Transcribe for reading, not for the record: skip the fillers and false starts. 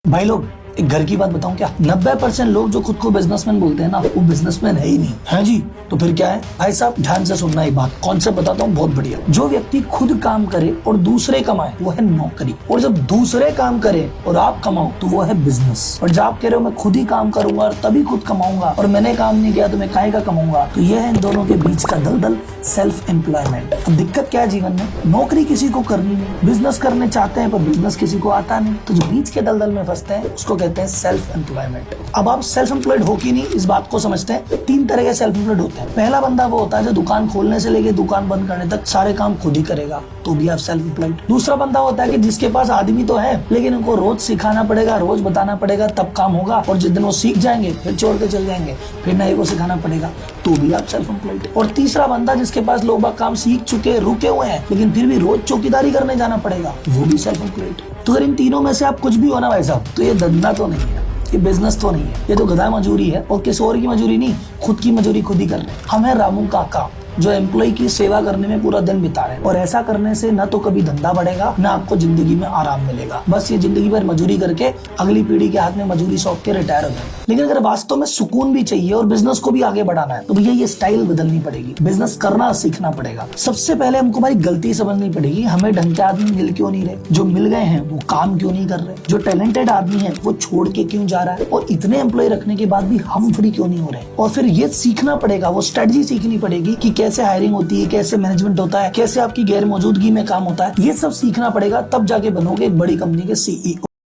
भाई लोग एक घर की बात बताऊं क्या, 90% लोग जो खुद को बिजनेसमैन बोलते हैं ना, वो बिजनेसमैन है ही नहीं है जी। तो फिर क्या है भाई साहब, ध्यान से सुनना, ये बात कॉन्सेप्ट बताता हूँ बहुत बढ़िया। जो व्यक्ति खुद काम करे और दूसरे कमाए वो है नौकरी, और जब दूसरे काम करे और आप कमाओ तो वो है बिजनेस। और जब आप कह रहे हो मैं खुद ही काम करूंगा और तभी खुद कमाऊंगा और मैंने काम नहीं किया तो मैं काहे का कमाऊंगा, तो ये है इन दोनों के बीच का दलदल, सेल्फ एम्प्लॉयमेंट। अब दिक्कत क्या है जीवन में, नौकरी किसी को करनी नहीं, बिजनेस करने चाहते हैं पर बिजनेस किसी को आता नहीं, तो जो बीच के दलदल में फंसते हैं उसको कहते हैं सेल्फ एम्प्लॉयमेंट। अब आप सेल्फ एम्प्लॉयड हो कि नहीं इस बात को समझते हैं। 3 तरह के सेल्फ एम्प्लॉयड होते हैं। पहला बंदा वो होता है जो दुकान खोलने से लेके दुकान बंद करने तक सारे काम खुद ही करेगा, तो भी आप सेल्फ एम्प्लॉयड। दूसरा बंदा होता है कि जिसके पास आदमी तो है लेकिन उनको रोज सिखाना पड़ेगा, रोज बताना पड़ेगा, तब काम होगा, और जिस दिन वो सीख जाएंगे फिर छोड़ के चल जाएंगे, फिर नए को सिखाना पड़ेगा, तो भी आप सेल्फ एम्प्लॉयड। और तीसरा बंदा जिसके पास लोग काम सीख चुके, रुके हुए हैं, लेकिन फिर भी रोज चौकीदारी करने जाना पड़ेगा, वो भी सेल्फ एम्प्लॉयड। तो अगर इन तीनों में से आप कुछ भी हो ना भाई साहब, तो ये धंधा तो नहीं है, ये बिजनेस तो नहीं है, ये तो गधा मजूरी है, और किसी और की मजूरी नहीं, खुद की मजूरी खुद ही कर रहे हैं। हम है रामू काका जो एम्प्लॉय की सेवा करने में पूरा दिन बिता रहे हैं, और ऐसा करने से न तो कभी धंधा बढ़ेगा न आपको जिंदगी में आराम मिलेगा। बस ये जिंदगी भर मजूरी करके अगली पीढ़ी के हाथ में मजूरी सौंप के रिटायर हो जाए। लेकिन अगर वास्तव में सुकून भी चाहिए और बिजनेस को भी आगे बढ़ाना है तो भैया ये स्टाइल बदलनी पड़ेगी, बिजनेस करना सीखना पड़ेगा। सबसे पहले हमको हमारी गलती समझनी पड़ेगी, हमें ढंग के आदमी मिल क्यों नहीं रहे, जो मिल गए हैं वो काम क्यों नहीं कर रहे, जो टैलेंटेड आदमी है वो छोड़ के क्यों जा रहा है, और इतने एम्प्लॉय रखने के बाद भी हम फ्री क्यों नहीं हो रहे। और फिर ये सीखना पड़ेगा, वो स्ट्रेटजी सीखनी पड़ेगी कि कैसे हायरिंग होती है, कैसे मैनेजमेंट होता है, कैसे आपकी गैर मौजूदगी में काम होता है, ये सब सीखना पड़ेगा, तब जाके बनोगे एक बड़ी कंपनी के CEO।